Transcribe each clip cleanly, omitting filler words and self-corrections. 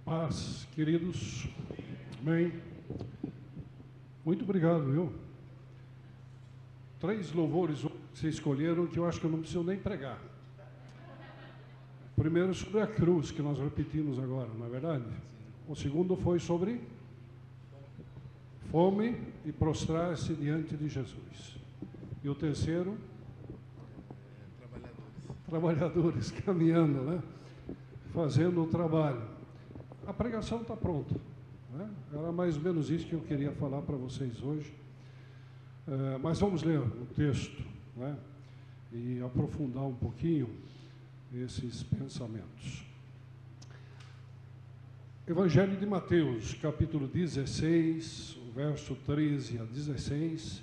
Paz, queridos. Amém. Muito obrigado, viu? 3 louvores que vocês escolheram que eu acho que eu não preciso nem pregar. Primeiro sobre a cruz, que nós repetimos agora, não é verdade? O segundo foi sobre fome e prostrar-se diante de Jesus. E o terceiro? Trabalhadores caminhando, né? Fazendo o trabalho. A pregação está pronta, né? Era mais ou menos isso que eu queria falar para vocês hoje. Mas vamos ler o texto, né? E aprofundar um pouquinho esses pensamentos. Evangelho de Mateus, capítulo 16, o verso 13 a 16,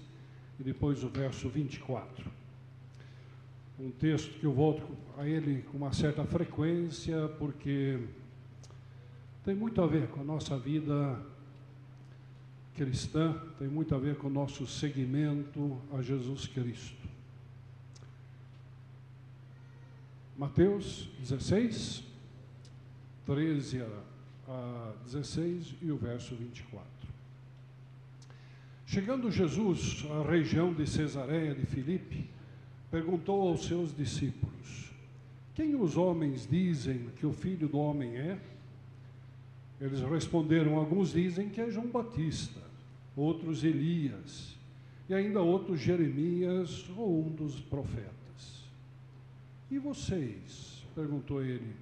e depois o verso 24. Um texto que eu volto a ele com uma certa frequência, porque tem muito a ver com a nossa vida cristã, tem muito a ver com o nosso seguimento a Jesus Cristo. Mateus 16, 13 a 16 e o verso 24. Chegando Jesus à região de Cesareia de Filipe, perguntou aos seus discípulos: quem os homens dizem que o Filho do Homem é? Eles responderam: alguns dizem que é João Batista, outros Elias, e ainda outros Jeremias ou um dos profetas. E vocês? Perguntou ele.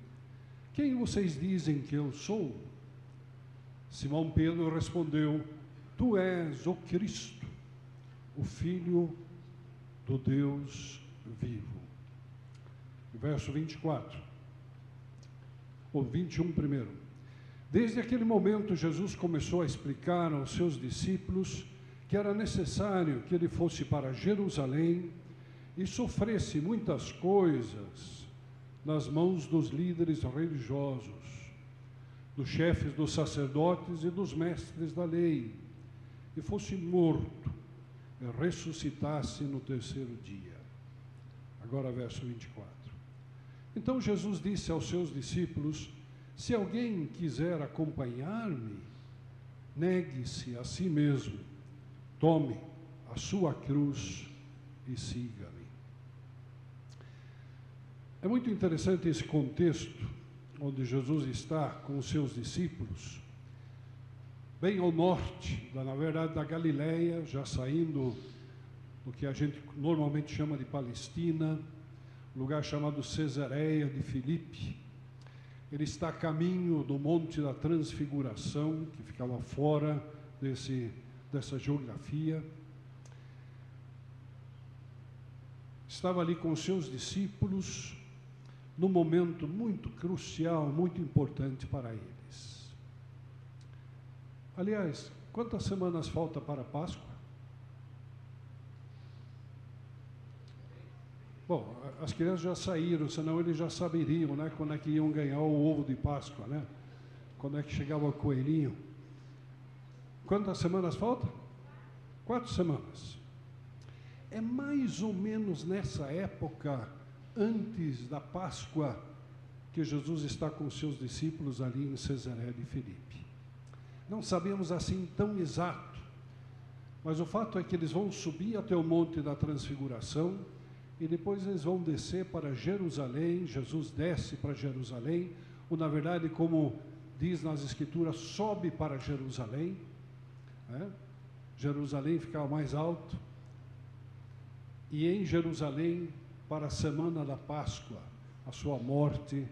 Quem vocês dizem que eu sou? Simão Pedro respondeu: tu és o Cristo, o Filho do Deus vivo. Verso 24, ou 21 primeiro. Desde aquele momento, Jesus começou a explicar aos seus discípulos que era necessário que ele fosse para Jerusalém e sofresse muitas coisas nas mãos dos líderes religiosos, dos chefes dos sacerdotes e dos mestres da lei, e fosse morto e ressuscitasse no terceiro dia. Agora verso 24. Então Jesus disse aos seus discípulos: se alguém quiser acompanhar-me, negue-se a si mesmo, tome a sua cruz e siga-me. É muito interessante esse contexto onde Jesus está com os seus discípulos, bem ao norte, na verdade, da Galileia, já saindo do que a gente normalmente chama de Palestina, lugar chamado Cesareia de Filipe. Ele está a caminho do Monte da Transfiguração, que ficava fora dessa geografia. Estava ali com os seus discípulos, num momento muito crucial, muito importante para eles. Aliás, quantas semanas falta para a Páscoa? Bom, as crianças já saíram, senão eles já saberiam, né, quando é que iam ganhar o ovo de Páscoa, né? Quando é que chegava o coelhinho. Quantas semanas falta? 4 semanas. É mais ou menos nessa época, antes da Páscoa, que Jesus está com os seus discípulos ali em Cesareia de Filipe. Não sabemos assim tão exato, mas o fato é que eles vão subir até o Monte da Transfiguração, e depois eles vão descer para Jerusalém. Jesus desce para Jerusalém, ou na verdade, como diz nas Escrituras, sobe para Jerusalém, né? Jerusalém ficava mais alto, e em Jerusalém, para a semana da Páscoa, a sua morte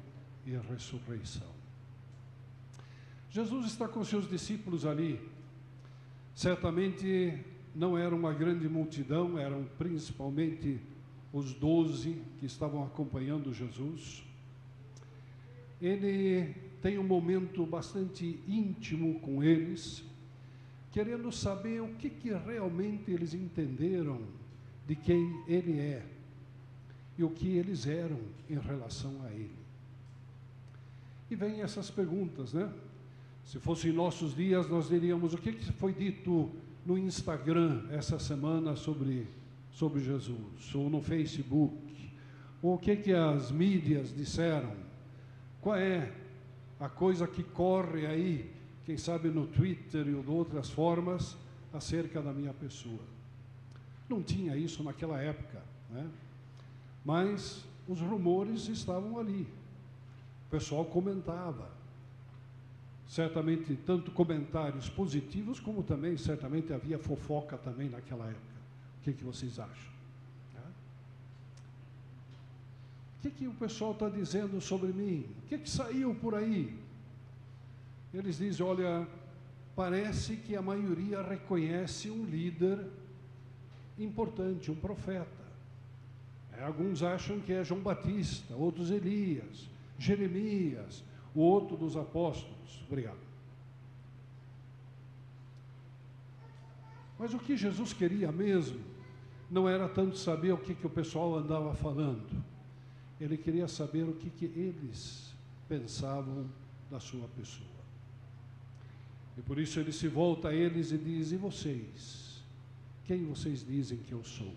e a ressurreição. Jesus está com seus discípulos ali. Certamente não era uma grande multidão, eram principalmente os 12 que estavam acompanhando Jesus. Ele tem um momento bastante íntimo com eles, querendo saber o que realmente eles entenderam de quem ele é e o que eles eram em relação a ele. E vem essas perguntas, né? Se fossem nossos dias, nós diríamos: o que foi dito no Instagram essa semana sobre Jesus, ou no Facebook, ou o que as mídias disseram, qual é a coisa que corre aí, quem sabe no Twitter e de outras formas, acerca da minha pessoa. Não tinha isso naquela época, né? Mas os rumores estavam ali. O pessoal comentava. Certamente, tanto comentários positivos, como também, certamente, havia fofoca também naquela época. O que vocês acham? O que o pessoal está dizendo sobre mim? O que saiu por aí? Eles dizem, olha, parece que a maioria reconhece um líder importante, um profeta. Alguns acham que é João Batista, outros Elias, Jeremias, o outro dos apóstolos. Obrigado. Mas o que Jesus queria mesmo não era tanto saber o que o pessoal andava falando. Ele queria saber o que eles pensavam da sua pessoa. E por isso ele se volta a eles e diz, e vocês? Quem vocês dizem que eu sou?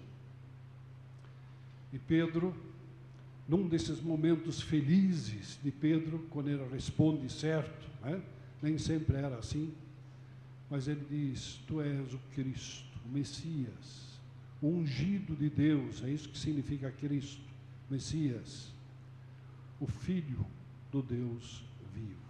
E Pedro, num desses momentos felizes de Pedro, quando ele responde certo, né? Nem sempre era assim, mas ele diz, tu és o Cristo, o Messias, o ungido de Deus, é isso que significa Cristo, Messias, o Filho do Deus vivo.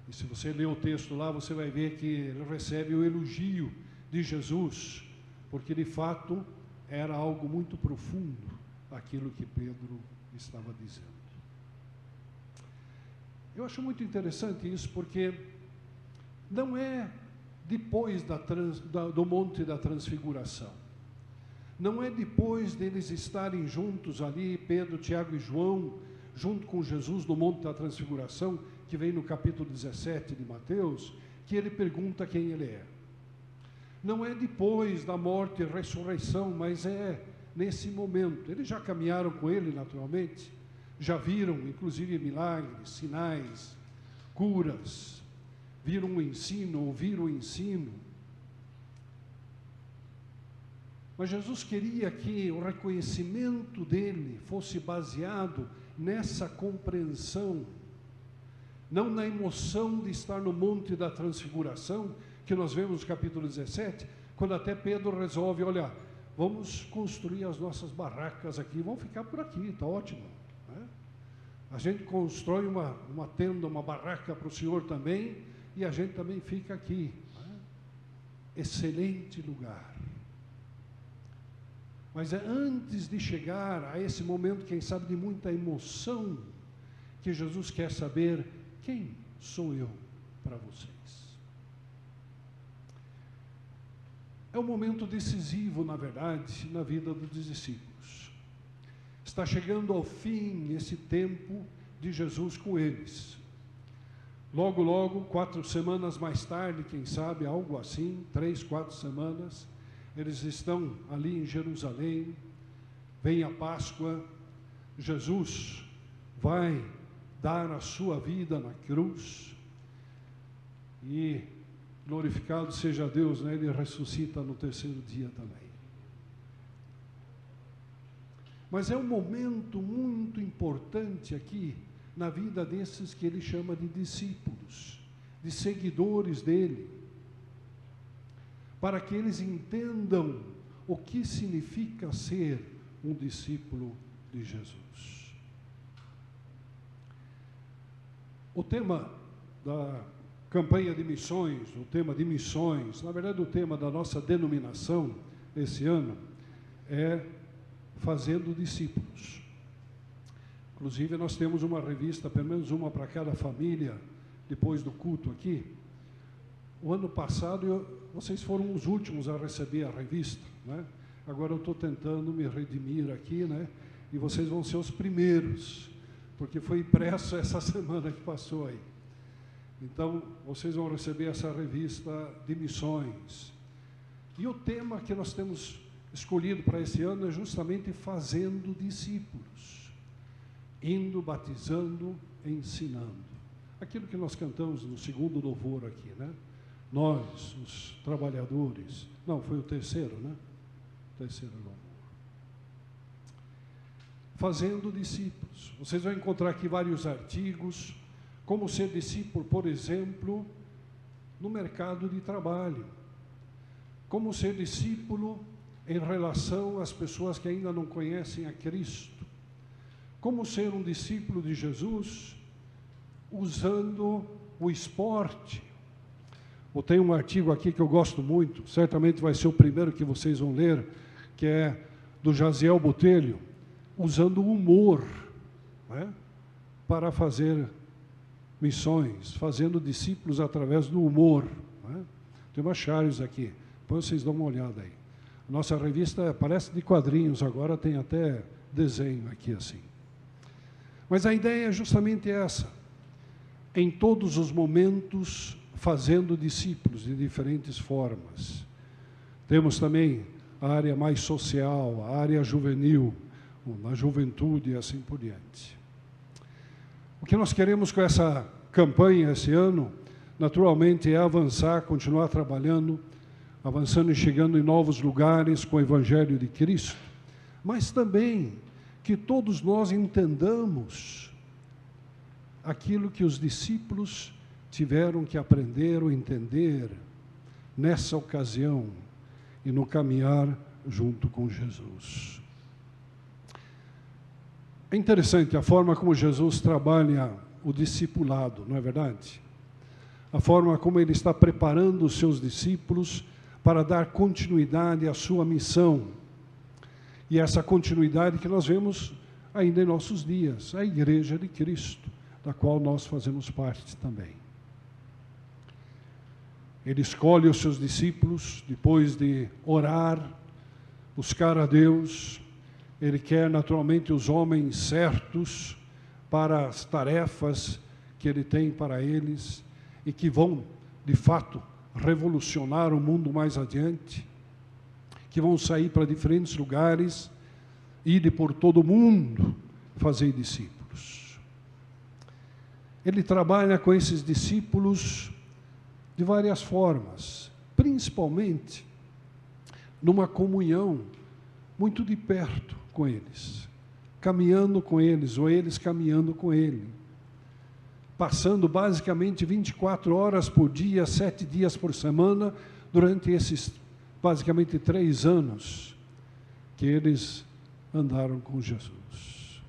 E se você ler o texto lá, você vai ver que ele recebe o elogio de Jesus, porque de fato era algo muito profundo aquilo que Pedro estava dizendo. Eu acho muito interessante isso, porque não é depois do Monte da Transfiguração, não é depois deles estarem juntos ali, Pedro, Tiago e João, junto com Jesus no Monte da Transfiguração, que vem no capítulo 17 de Mateus, que ele pergunta quem ele é. Não é depois da morte e ressurreição, mas é nesse momento. Eles já caminharam com ele, naturalmente, já viram, inclusive, milagres, sinais, curas, viram o ensino, ouviram o ensino. Mas Jesus queria que o reconhecimento dele fosse baseado nessa compreensão, não na emoção de estar no Monte da Transfiguração, que nós vemos no capítulo 17, quando até Pedro resolve, olha, vamos construir as nossas barracas aqui, vamos ficar por aqui, está ótimo. Né? A gente constrói uma tenda, uma barraca para o Senhor também, e a gente também fica aqui. Né? Excelente lugar. Mas é antes de chegar a esse momento, quem sabe, de muita emoção, que Jesus quer saber, quem sou eu para vocês? É um momento decisivo, na verdade, na vida dos discípulos. Está chegando ao fim esse tempo de Jesus com eles. Logo, logo, 4 semanas mais tarde, quem sabe, algo assim, 3, 4 semanas, eles estão ali em Jerusalém, vem a Páscoa, Jesus vai dar a sua vida na cruz, e glorificado seja Deus, né? Ele ressuscita no 3º dia também. Mas é um momento muito importante aqui, na vida desses que ele chama de discípulos, de seguidores dele, para que eles entendam o que significa ser um discípulo de Jesus. O tema da campanha de missões, o tema de missões, na verdade o tema da nossa denominação esse ano é Fazendo Discípulos. Inclusive nós temos uma revista, pelo menos uma para cada família, depois do culto aqui. O ano passado vocês foram os últimos a receber a revista, né? Agora eu estou tentando me redimir aqui, né? E vocês vão ser os primeiros, porque foi impresso essa semana que passou aí. Então, vocês vão receber essa revista de missões. E o tema que nós temos escolhido para esse ano é justamente Fazendo Discípulos. Indo, batizando, ensinando. Aquilo que nós cantamos no 2º louvor aqui, né? Nós, os trabalhadores. Não, foi o 3º, né? 3º louvor. Fazendo discípulos. Vocês vão encontrar aqui vários artigos, Como ser discípulo, por exemplo, no mercado de trabalho. Como ser discípulo em relação às pessoas que ainda não conhecem a Cristo. Como ser um discípulo de Jesus usando o esporte. Eu tenho um artigo aqui que eu gosto muito, certamente vai ser o primeiro que vocês vão ler, que é do Jaziel Botelho, usando o humor, né, para fazer missões, fazendo discípulos através do humor. Né? Tem uma Charles aqui, depois vocês dão uma olhada aí. A nossa revista parece de quadrinhos, agora tem até desenho aqui assim. Mas a ideia é justamente essa, em todos os momentos, fazendo discípulos de diferentes formas. Temos também a área mais social, a área juvenil, na juventude e assim por diante. O que nós queremos com essa campanha esse ano, naturalmente, é avançar, continuar trabalhando, avançando e chegando em novos lugares com o Evangelho de Cristo, mas também que todos nós entendamos aquilo que os discípulos tiveram que aprender ou entender nessa ocasião e no caminhar junto com Jesus. É interessante a forma como Jesus trabalha o discipulado, não é verdade? A forma como ele está preparando os seus discípulos para dar continuidade à sua missão. E essa continuidade que nós vemos ainda em nossos dias, a Igreja de Cristo, da qual nós fazemos parte também. Ele escolhe os seus discípulos, depois de orar, buscar a Deus. Ele quer naturalmente os homens certos para as tarefas que ele tem para eles e que vão, de fato, revolucionar o mundo mais adiante, que vão sair para diferentes lugares, ir por todo o mundo, fazer discípulos. Ele trabalha com esses discípulos de várias formas, principalmente numa comunhão muito de perto com eles, caminhando com eles, ou eles caminhando com ele, passando basicamente 24 horas por dia, 7 dias por semana, durante esses basicamente 3 anos que eles andaram com Jesus.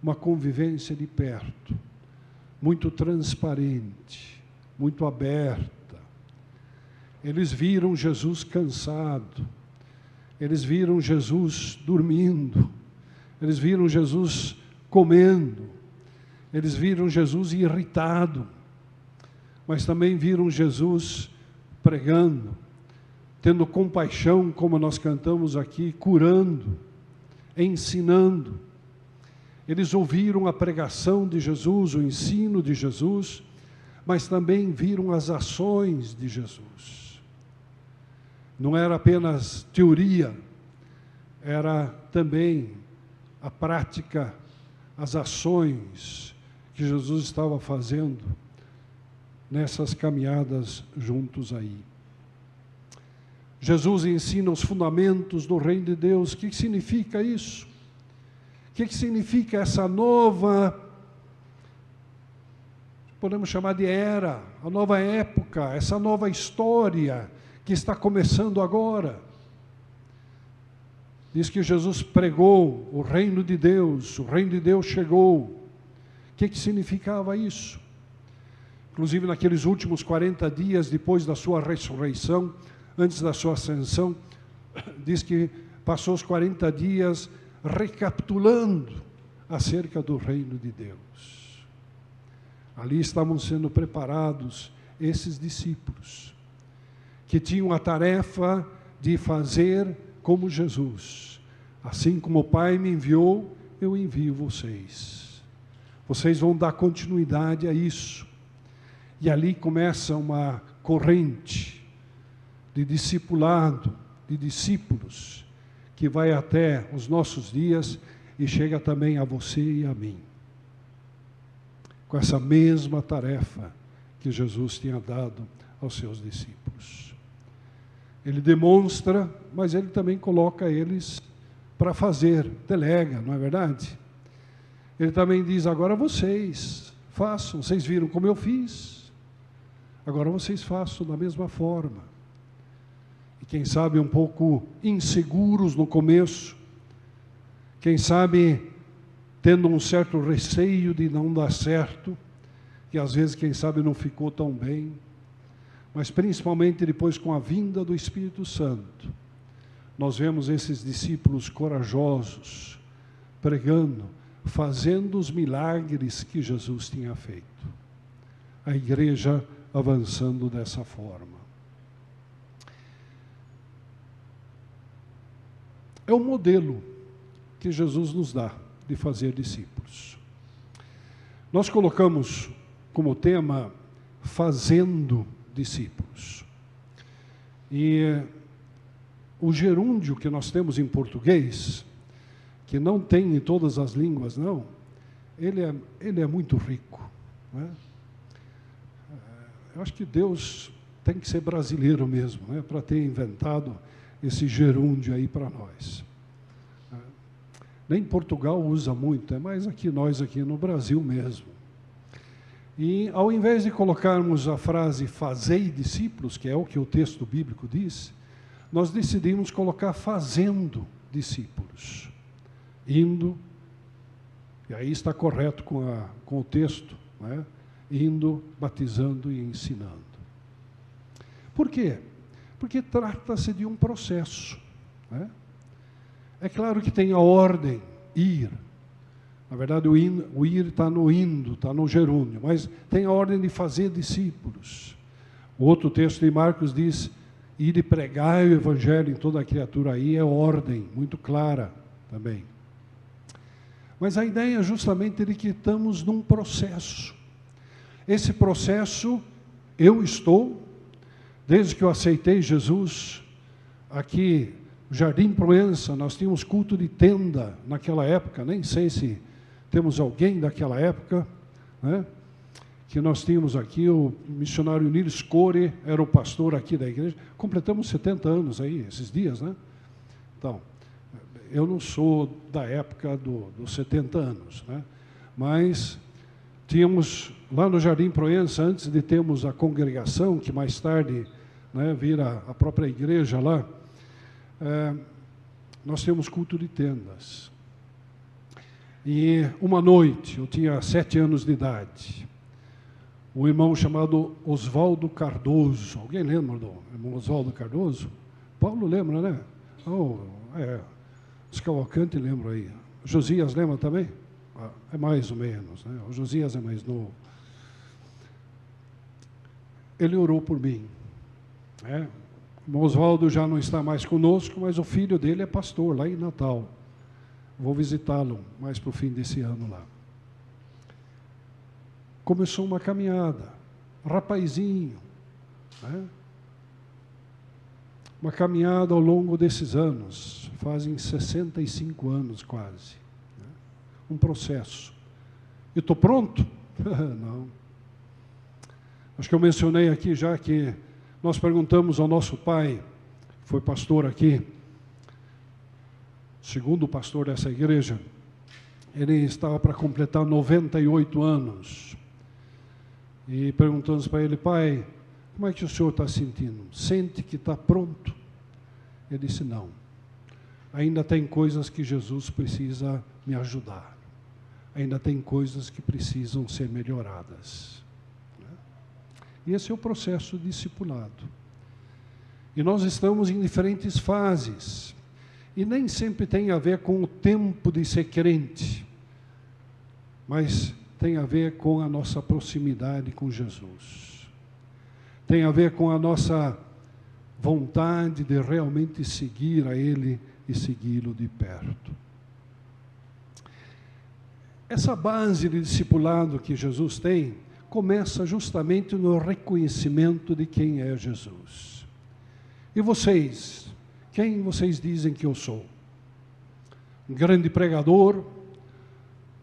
Uma convivência de perto, muito transparente, muito aberta. Eles viram Jesus cansado, eles viram Jesus dormindo, eles viram Jesus comendo, eles viram Jesus irritado, mas também viram Jesus pregando, tendo compaixão, como nós cantamos aqui, curando, ensinando. Eles ouviram a pregação de Jesus, o ensino de Jesus, mas também viram as ações de Jesus. Não era apenas teoria, era também a prática, as ações que Jesus estava fazendo nessas caminhadas juntos aí. Jesus ensina os fundamentos do reino de Deus. O que significa isso? O que significa essa nova, podemos chamar de era, a nova época, essa nova história que está começando agora? Diz que Jesus pregou o reino de Deus, o reino de Deus chegou. O que significava isso? Inclusive naqueles últimos 40 dias depois da sua ressurreição, antes da sua ascensão, diz que passou os 40 dias recapitulando acerca do reino de Deus. Ali estavam sendo preparados esses discípulos, que tinham a tarefa de fazer como Jesus. Assim como o Pai me enviou, eu envio vocês. Vocês vão dar continuidade a isso. E ali começa uma corrente de discipulado, de discípulos, que vai até os nossos dias e chega também a você e a mim. Com essa mesma tarefa que Jesus tinha dado aos seus discípulos. Ele demonstra, mas ele também coloca eles para fazer, delega, não é verdade? Ele também diz, agora vocês façam, vocês viram como eu fiz, agora vocês façam da mesma forma. E quem sabe um pouco inseguros no começo, quem sabe tendo um certo receio de não dar certo, que às vezes, quem sabe, não ficou tão bem, mas principalmente depois com a vinda do Espírito Santo, nós vemos esses discípulos corajosos, pregando, fazendo os milagres que Jesus tinha feito. A igreja avançando dessa forma. É o modelo que Jesus nos dá de fazer discípulos. Nós colocamos como tema fazendo discípulos. E o gerúndio que nós temos em português, que não tem em todas as línguas, não, ele é muito rico, né? Eu acho que Deus tem que ser brasileiro mesmo, né, para ter inventado esse gerúndio aí para nós. Nem Portugal usa muito, é mais nós aqui no Brasil mesmo. E ao invés de colocarmos a frase fazei discípulos, que é o que o texto bíblico diz, nós decidimos colocar fazendo discípulos. Indo, e aí está correto com o texto, né? Indo, batizando e ensinando. Por quê? Porque trata-se de um processo, né? É claro que tem a ordem, ir. Na verdade, o ir está no indo, está no gerúndio, mas tem a ordem de fazer discípulos. O outro texto de Marcos diz, ir e pregar o evangelho em toda a criatura. Aí é ordem, muito clara também. Mas a ideia é justamente de que estamos num processo. Esse processo, eu estou, desde que eu aceitei Jesus, aqui no Jardim Proença, nós tínhamos culto de tenda naquela época, nem sei se temos alguém daquela época, né, que nós tínhamos aqui, o missionário Nils Core era o pastor aqui da igreja. Completamos 70 anos aí, esses dias, né? Então, eu não sou da época dos 70 anos, né? Mas tínhamos lá no Jardim Proença, antes de termos a congregação, que mais tarde, né, vira a própria igreja lá, nós temos culto de tendas. E uma noite, eu tinha 7 anos de idade, um irmão chamado Oswaldo Cardoso, alguém lembra do irmão Oswaldo Cardoso? Paulo lembra, né? Os Cavalcanti lembram aí. Josias lembra também? É mais ou menos, né? O Josias é mais novo. Ele orou por mim, né? O Oswaldo já não está mais conosco, mas o filho dele é pastor lá em Natal. Vou visitá-lo mais para o fim desse ano lá. Começou uma caminhada, rapazinho, né? Uma caminhada ao longo desses anos, fazem 65 anos quase, né? Um processo. E estou pronto? Não. Acho que eu mencionei aqui já que nós perguntamos ao nosso pai, que foi pastor aqui, segundo pastor dessa igreja, ele estava para completar 98 anos. E perguntamos para ele, pai, como é que o senhor está sentindo? Sente que está pronto? Ele disse, não. Ainda tem coisas que Jesus precisa me ajudar. Ainda tem coisas que precisam ser melhoradas. E esse é o processo discipulado. E nós estamos em diferentes fases. E nem sempre tem a ver com o tempo de ser crente, mas tem a ver com a nossa proximidade com Jesus. Tem a ver com a nossa vontade de realmente seguir a Ele e segui-lo de perto. Essa base de discipulado que Jesus tem começa justamente no reconhecimento de quem é Jesus. E vocês? Quem vocês dizem que eu sou? Um grande pregador?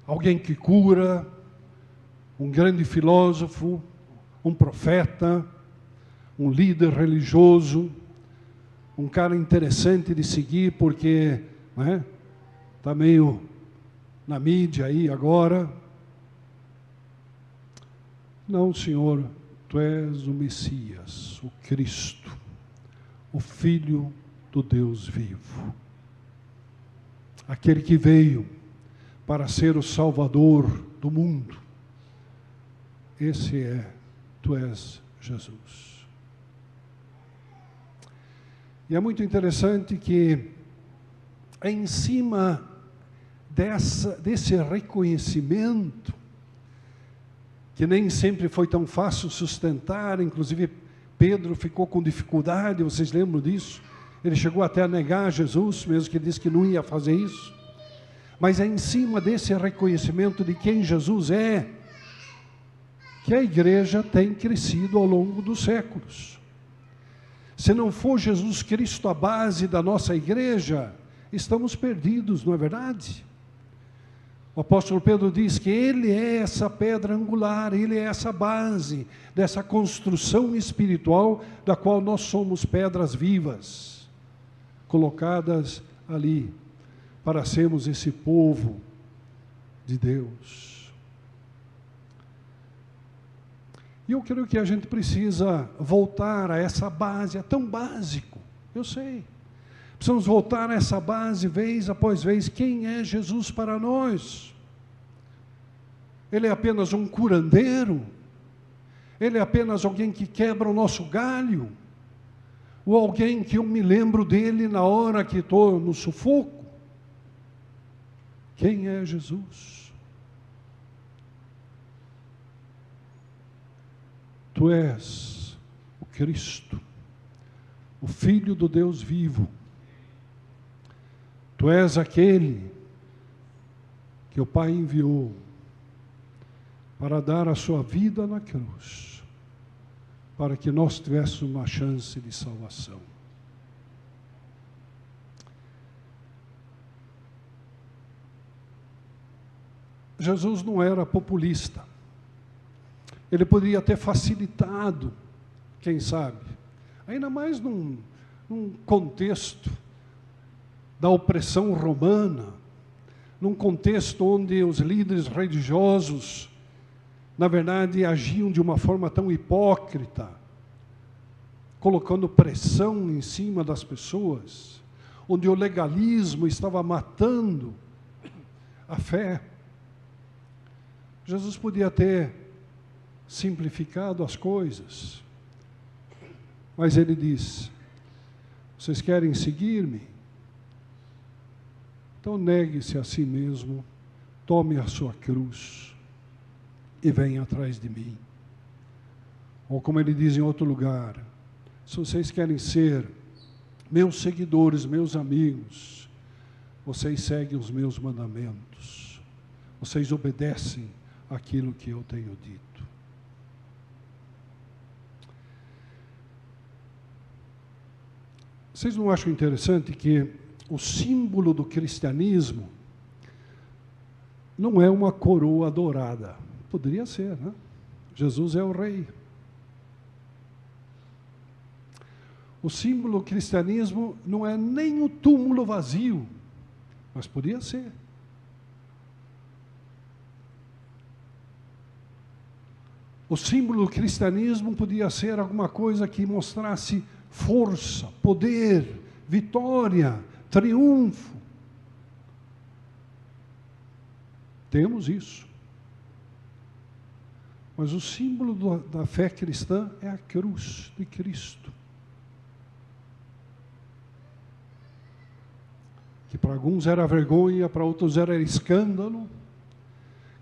Alguém que cura? Um grande filósofo? Um profeta? Um líder religioso? Um cara interessante de seguir porque, né, está meio na mídia aí agora? Não, Senhor, Tu és o Messias, o Cristo, o Filho do Deus vivo. Aquele que veio para ser o Salvador do mundo. Tu és Jesus. E é muito interessante que, em cima desse reconhecimento, que nem sempre foi tão fácil sustentar, inclusive Pedro ficou com dificuldade, vocês lembram disso? Ele chegou até a negar Jesus, mesmo que ele disse que não ia fazer isso. Mas é em cima desse reconhecimento de quem Jesus é, que a igreja tem crescido ao longo dos séculos. Se não for Jesus Cristo a base da nossa igreja, estamos perdidos, não é verdade? O apóstolo Pedro diz que Ele é essa pedra angular, Ele é essa base dessa construção espiritual da qual nós somos pedras vivas, colocadas ali para sermos esse povo de Deus. E eu creio que a gente precisa voltar a essa base, é tão básico, eu sei. Precisamos voltar a essa base, vez após vez. Quem é Jesus para nós? Ele é apenas um curandeiro? Ele é apenas alguém que quebra o nosso galho? Ou alguém que eu me lembro dele na hora que estou no sufoco? Quem é Jesus? Tu és o Cristo, o Filho do Deus vivo. Tu és aquele que o Pai enviou para dar a sua vida na cruz, para que nós tivéssemos uma chance de salvação. Jesus não era populista. Ele poderia ter facilitado, quem sabe, ainda mais num contexto da opressão romana, num contexto onde os líderes religiosos, na verdade, agiam de uma forma tão hipócrita, colocando pressão em cima das pessoas, onde o legalismo estava matando a fé. Jesus podia ter simplificado as coisas, mas ele diz: vocês querem seguir-me? Então negue-se a si mesmo, tome a sua cruz e venha atrás de mim. Ou como ele diz em outro lugar: se vocês querem ser meus seguidores, meus amigos, vocês seguem os meus mandamentos, vocês obedecem aquilo que eu tenho dito. Vocês não acham interessante que o símbolo do cristianismo não é uma coroa dourada? Poderia ser, né? Jesus é o rei. O símbolo do cristianismo não é nem o túmulo vazio, mas podia ser. O símbolo do cristianismo podia ser alguma coisa que mostrasse força, poder, vitória, triunfo. Temos isso. Mas o símbolo da fé cristã é a cruz de Cristo. Que para alguns era vergonha, para outros era escândalo,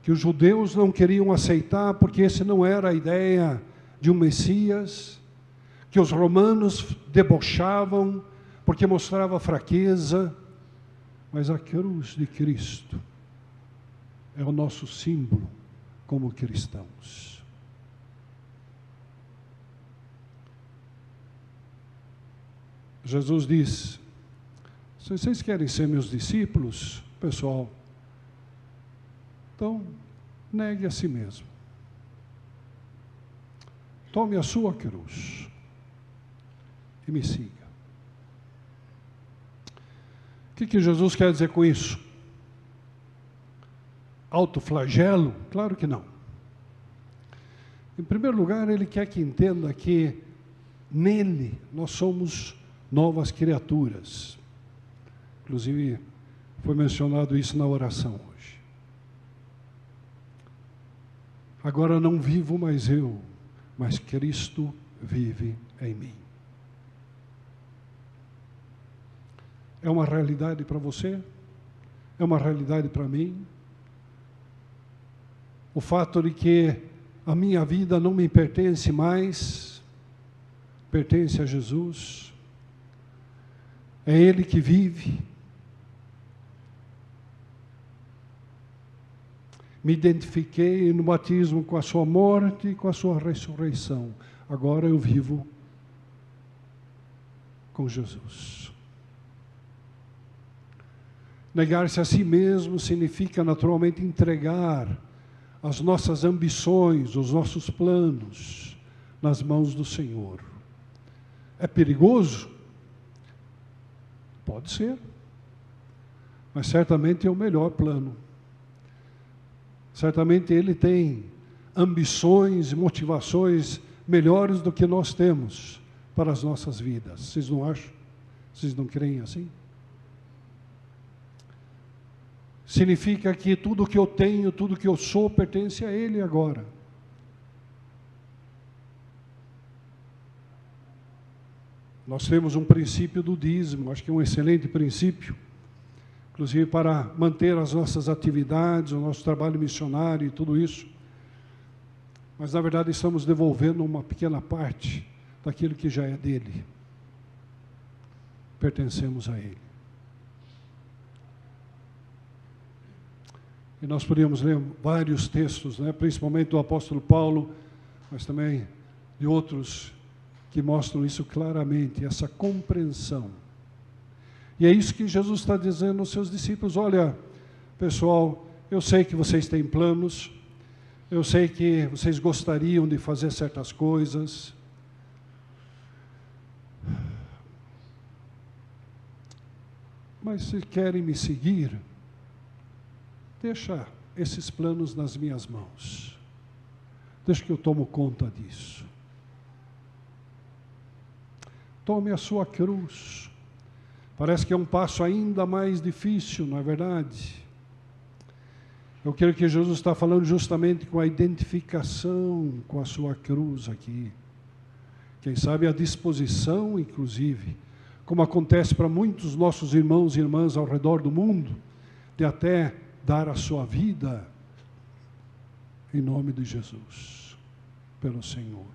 que os judeus não queriam aceitar, porque esse não era a ideia de um Messias, que os romanos debochavam, porque mostrava fraqueza, mas a cruz de Cristo é o nosso símbolo como cristãos. Jesus diz: se vocês querem ser meus discípulos, pessoal, então negue a si mesmo. Tome a sua cruz e me siga. O que Jesus quer dizer com isso? Autoflagelo? Claro que não. Em primeiro lugar, Ele quer que entenda que nele nós somos novas criaturas. Inclusive, foi mencionado isso na oração hoje. Agora não vivo mais eu, mas Cristo vive em mim. É uma realidade para você? É uma realidade para mim? O fato de que a minha vida não me pertence mais, pertence a Jesus. É Ele que vive. Me identifiquei no batismo com a sua morte e com a sua ressurreição. Agora eu vivo com Jesus. Negar-se a si mesmo significa naturalmente entregar as nossas ambições, os nossos planos nas mãos do Senhor. É perigoso? Pode ser. Mas certamente é o melhor plano. Certamente Ele tem ambições e motivações melhores do que nós temos para as nossas vidas. Vocês não acham? Vocês não creem assim? Significa que tudo que eu tenho, tudo que eu sou, pertence a Ele agora. Nós temos um princípio do dízimo, acho que é um excelente princípio, inclusive para manter as nossas atividades, o nosso trabalho missionário e tudo isso. Mas, na verdade, estamos devolvendo uma pequena parte daquilo que já é dele. Pertencemos a Ele. E nós podíamos ler vários textos, principalmente do apóstolo Paulo, mas também de outros que mostram isso claramente, essa compreensão. E é isso que Jesus está dizendo aos seus discípulos: olha, pessoal, eu sei que vocês têm planos, eu sei que vocês gostariam de fazer certas coisas, mas se querem me seguir, deixa esses planos nas minhas mãos. Deixa que eu tomo conta disso. Tome a sua cruz. Parece que é um passo ainda mais difícil, não é verdade? Eu creio que Jesus está falando justamente com a identificação com a sua cruz aqui. Quem sabe a disposição, inclusive, como acontece para muitos nossos irmãos e irmãs ao redor do mundo, de até dar a sua vida em nome de Jesus, pelo Senhor.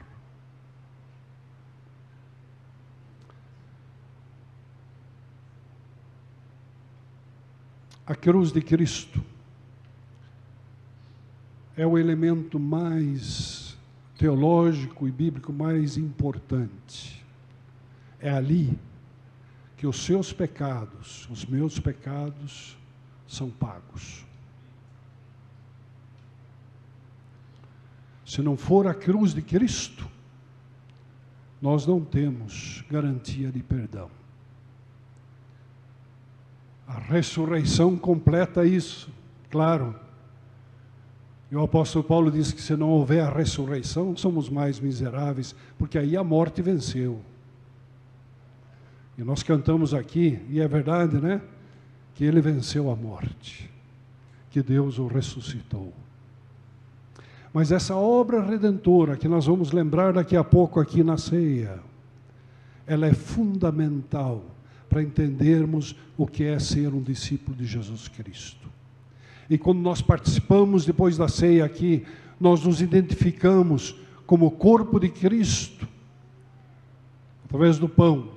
A cruz de Cristo é o elemento mais teológico e bíblico mais importante. É ali que os seus pecados, os meus pecados, são pagos. Se não for a cruz de Cristo, nós não temos garantia de perdão. A ressurreição completa isso, claro. E o apóstolo Paulo diz que se não houver a ressurreição, somos mais miseráveis, porque aí a morte venceu. E nós cantamos aqui, e é verdade, né? Que Ele venceu a morte, que Deus o ressuscitou. Mas essa obra redentora, que nós vamos lembrar daqui a pouco aqui na ceia, ela é fundamental para entendermos o que é ser um discípulo de Jesus Cristo. E quando nós participamos depois da ceia aqui, nós nos identificamos como o corpo de Cristo, através do pão,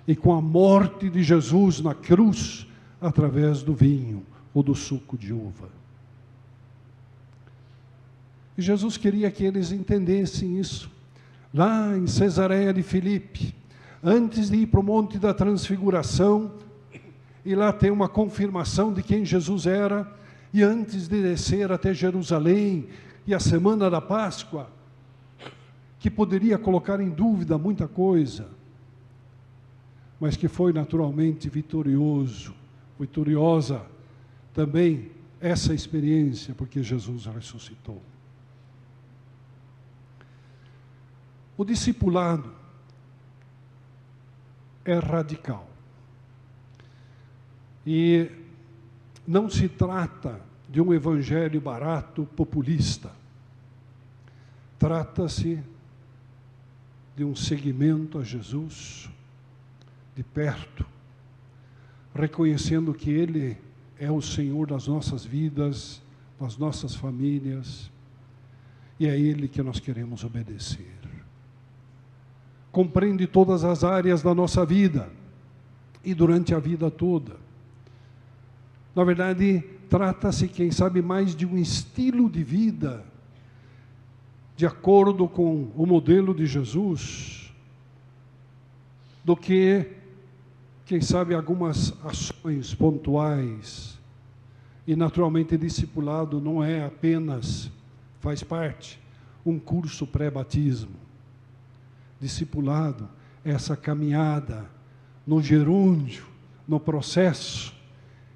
e com a morte de Jesus na cruz, através do vinho ou do suco de uva. E Jesus queria que eles entendessem isso. Lá em Cesareia de Filipe, antes de ir para o Monte da Transfiguração, e lá tem uma confirmação de quem Jesus era, e antes de descer até Jerusalém, e a semana da Páscoa, que poderia colocar em dúvida muita coisa, mas que foi naturalmente vitoriosa também essa experiência, porque Jesus ressuscitou. O discipulado é radical. E não se trata de um evangelho barato, populista. Trata-se de um seguimento a Jesus de perto, reconhecendo que Ele é o Senhor das nossas vidas, das nossas famílias, e é Ele que nós queremos obedecer. Compreende todas as áreas da nossa vida e durante a vida toda. Na verdade, trata-se, quem sabe, mais de um estilo de vida de acordo com o modelo de Jesus, do que, quem sabe, algumas ações pontuais. E, naturalmente, discipulado não é apenas, faz parte, um curso pré-batismo. Discipulado é essa caminhada no gerúndio, no processo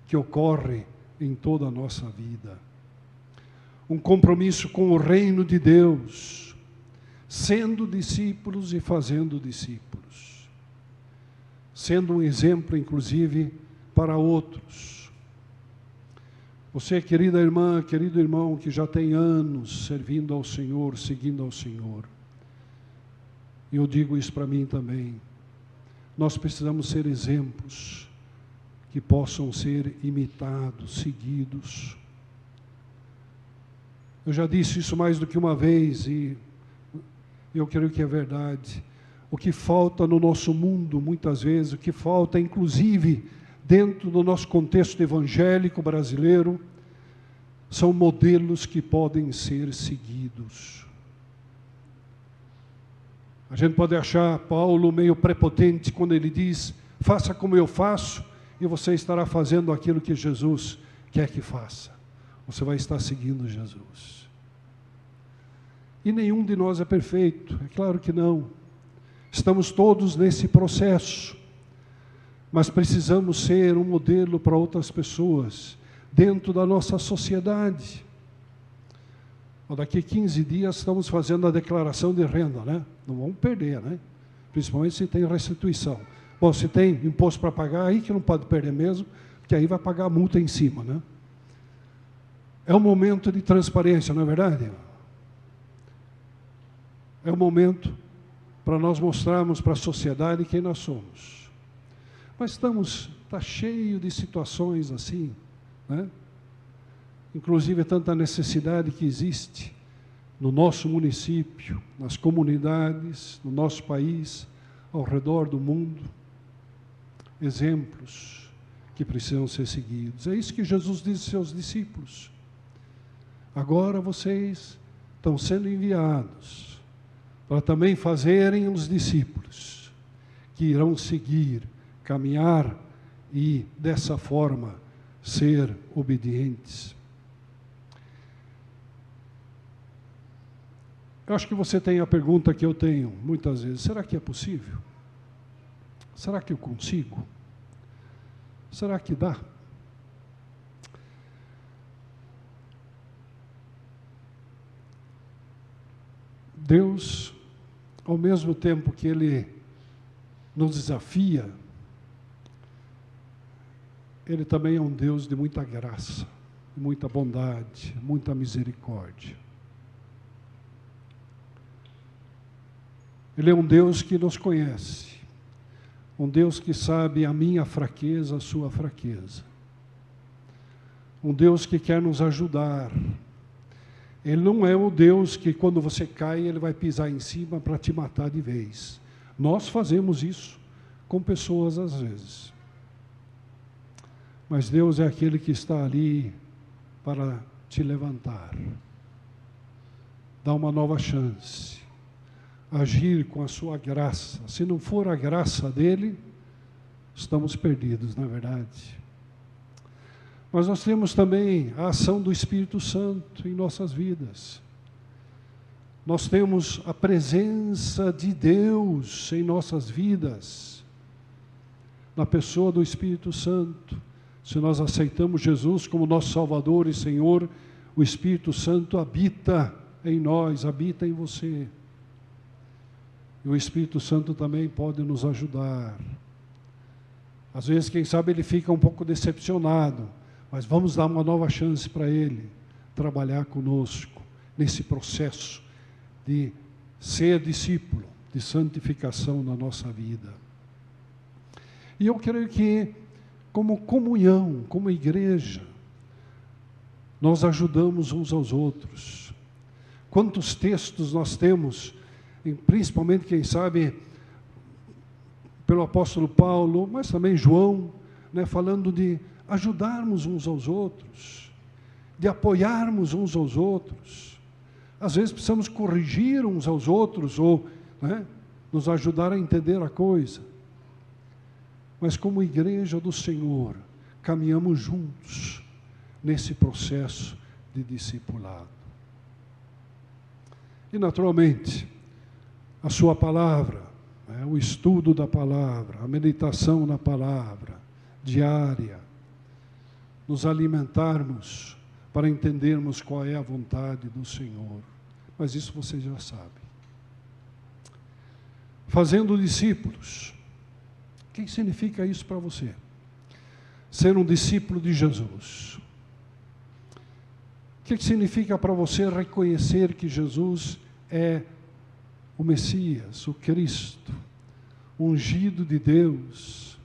que ocorre em toda a nossa vida. Um compromisso com o reino de Deus, sendo discípulos e fazendo discípulos, sendo um exemplo, inclusive, para outros. Você, querida irmã, querido irmão, que já tem anos servindo ao Senhor, seguindo ao Senhor, e eu digo isso para mim também, nós precisamos ser exemplos que possam ser imitados, seguidos. Eu já disse isso mais do que uma vez e eu creio que é verdade. O que falta no nosso mundo, muitas vezes, o que falta, inclusive, dentro do nosso contexto evangélico brasileiro, são modelos que podem ser seguidos. A gente pode achar Paulo meio prepotente quando ele diz: faça como eu faço, e você estará fazendo aquilo que Jesus quer que faça. Você vai estar seguindo Jesus. E nenhum de nós é perfeito, é claro que não. Estamos todos nesse processo, mas precisamos ser um modelo para outras pessoas, dentro da nossa sociedade. Daqui a 15 dias estamos fazendo a declaração de renda, né? Não vamos perder, né? Principalmente se tem restituição. Bom, se tem imposto para pagar, aí que não pode perder mesmo, porque aí vai pagar a multa em cima, né? É um momento de transparência, não é verdade? É um momento para nós mostrarmos para a sociedade quem nós somos. Mas está cheio de situações assim, né? Inclusive tanta necessidade que existe no nosso município, nas comunidades, no nosso país, ao redor do mundo. Exemplos que precisam ser seguidos. É isso que Jesus diz aos seus discípulos. Agora vocês estão sendo enviados para também fazerem os discípulos, que irão seguir, caminhar e, dessa forma, ser obedientes. Eu acho que você tem a pergunta que eu tenho muitas vezes: será que é possível? Será que eu consigo? Será que dá? Deus, ao mesmo tempo que Ele nos desafia, Ele também é um Deus de muita graça, muita bondade, muita misericórdia. Ele é um Deus que nos conhece, um Deus que sabe a minha fraqueza, a sua fraqueza. Um Deus que quer nos ajudar. Ele não é o Deus que quando você cai, Ele vai pisar em cima para te matar de vez. Nós fazemos isso com pessoas às vezes. Mas Deus é aquele que está ali para te levantar, dar uma nova chance, agir com a sua graça. Se não for a graça dele, estamos perdidos, na verdade. Mas nós temos também a ação do Espírito Santo em nossas vidas. Nós temos a presença de Deus em nossas vidas, na pessoa do Espírito Santo. Se nós aceitamos Jesus como nosso Salvador e Senhor, o Espírito Santo habita em nós, habita em você. E o Espírito Santo também pode nos ajudar. Às vezes, quem sabe, ele fica um pouco decepcionado, mas vamos dar uma nova chance para ele trabalhar conosco nesse processo de ser discípulo, de santificação na nossa vida. E eu creio que, como comunhão, como igreja, nós ajudamos uns aos outros. Quantos textos nós temos, principalmente, quem sabe, pelo apóstolo Paulo, mas também João, né, falando de ajudarmos uns aos outros, de apoiarmos uns aos outros. Às vezes precisamos corrigir uns aos outros, ou, né, nos ajudar a entender a coisa. Mas como igreja do Senhor, caminhamos juntos nesse processo de discipulado. E naturalmente, a sua palavra, né, o estudo da palavra, a meditação na palavra, diária, nos alimentarmos para entendermos qual é a vontade do Senhor. Mas isso você já sabe. Fazendo discípulos. O que significa isso para você? Ser um discípulo de Jesus. O que significa para você reconhecer que Jesus é o Messias, o Cristo, o ungido de Deus,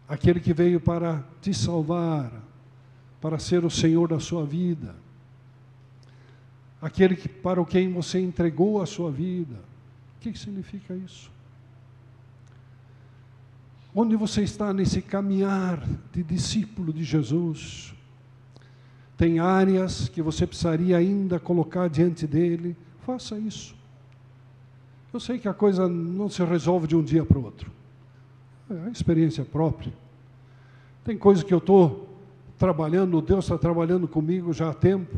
aquele que veio para te salvar, para ser o Senhor da sua vida, aquele para quem você entregou a sua vida? O que significa isso? Onde você está nesse caminhar de discípulo de Jesus? Tem áreas que você precisaria ainda colocar diante dele? Faça isso. Eu sei que a coisa não se resolve de um dia para o outro. É a experiência própria. Tem coisa que eu estou trabalhando, Deus está trabalhando comigo já há tempo.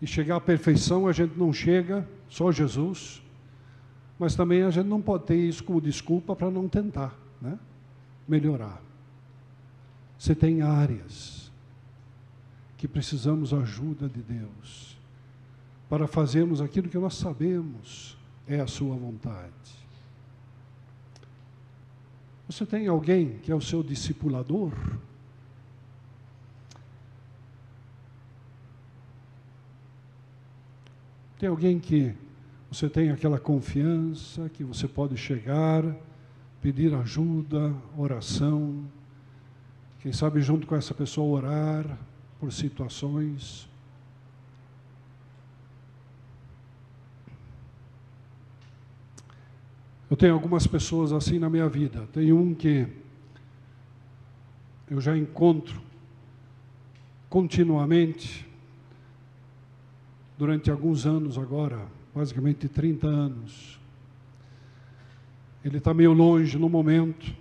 E chegar à perfeição a gente não chega, só Jesus. Mas também a gente não pode ter isso como desculpa para não tentar, né, melhorar. Você tem áreas que precisamos ajuda de Deus para fazermos aquilo que nós sabemos é a sua vontade. Você tem alguém que é o seu discipulador? Tem alguém que você tem aquela confiança que você pode chegar, pedir ajuda, oração, quem sabe junto com essa pessoa orar por situações. Eu tenho algumas pessoas assim na minha vida. Tem um que eu já encontro continuamente, durante alguns anos agora, basicamente 30 anos. Ele está meio longe no momento.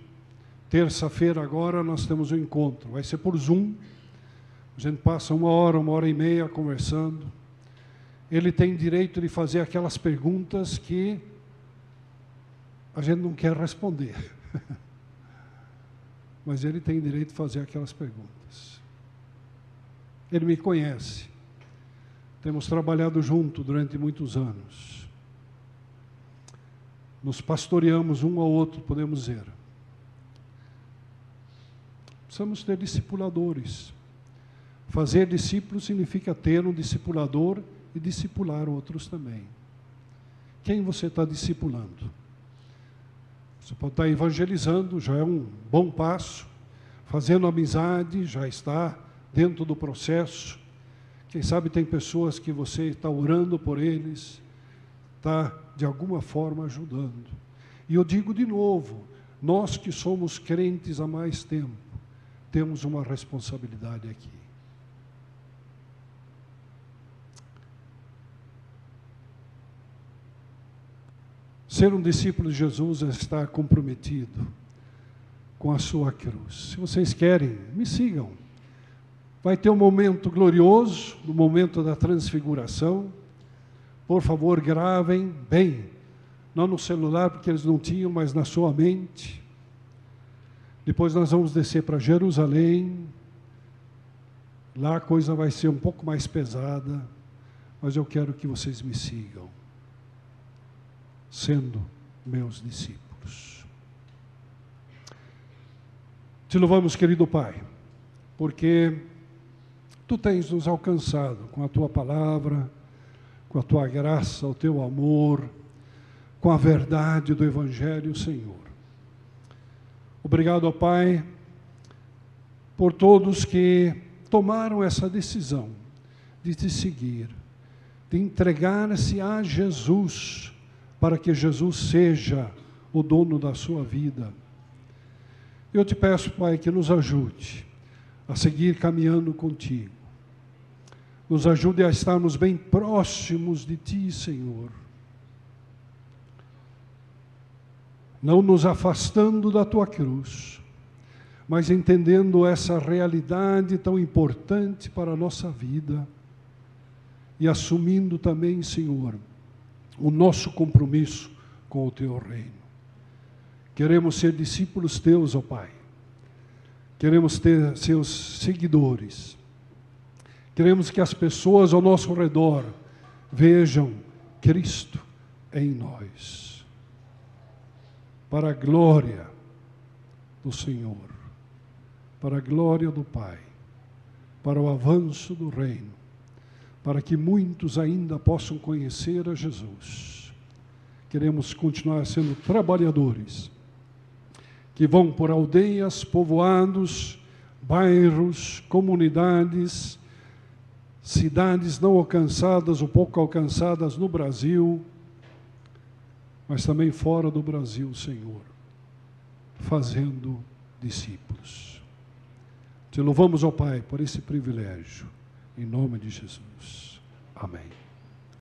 Terça-feira agora nós temos um encontro. Vai ser por Zoom. A gente passa uma hora e meia conversando. Ele tem direito de fazer aquelas perguntas que a gente não quer responder. Mas ele tem direito de fazer aquelas perguntas. Ele me conhece. Temos trabalhado junto durante muitos anos. Nos pastoreamos um ao outro, podemos dizer. Precisamos ter discipuladores. Fazer discípulos significa ter um discipulador e discipular outros também. Quem você está discipulando? Você pode estar evangelizando, já é um bom passo. Fazendo amizade, já está dentro do processo. Quem sabe tem pessoas que você está orando por eles, está de alguma forma ajudando. E eu digo de novo, nós que somos crentes há mais tempo, temos uma responsabilidade aqui. Ser um discípulo de Jesus é estar comprometido com a sua cruz. Se vocês querem, me sigam. Vai ter um momento glorioso, no momento da transfiguração. Por favor, gravem bem. Não no celular, porque eles não tinham, mas na sua mente. Depois nós vamos descer para Jerusalém. Lá a coisa vai ser um pouco mais pesada. mas eu quero que vocês me sigam, sendo meus discípulos. Te louvamos, querido Pai, porque Tu tens nos alcançado com a Tua palavra, com a Tua graça, o Teu amor, com a verdade do Evangelho, Senhor. Obrigado, ó Pai, por todos que tomaram essa decisão de Te seguir, de entregar-se a Jesus, para que Jesus seja o dono da sua vida. Eu te peço, Pai, que nos ajude a seguir caminhando contigo. Nos ajude a estarmos bem próximos de Ti, Senhor. Não nos afastando da Tua cruz, mas entendendo essa realidade tão importante para a nossa vida e assumindo também, Senhor, o nosso compromisso com o Teu reino. Queremos ser discípulos Teus, ó Pai. Queremos ter Seus seguidores. Queremos que as pessoas ao nosso redor vejam Cristo em nós. Para a glória do Senhor, para a glória do Pai, para o avanço do reino, para que muitos ainda possam conhecer a Jesus. Queremos continuar sendo trabalhadores, que vão por aldeias, povoados, bairros, comunidades, cidades não alcançadas ou pouco alcançadas no Brasil, mas também fora do Brasil, Senhor, fazendo discípulos. Te louvamos, ó Pai, por esse privilégio, em nome de Jesus. Amém.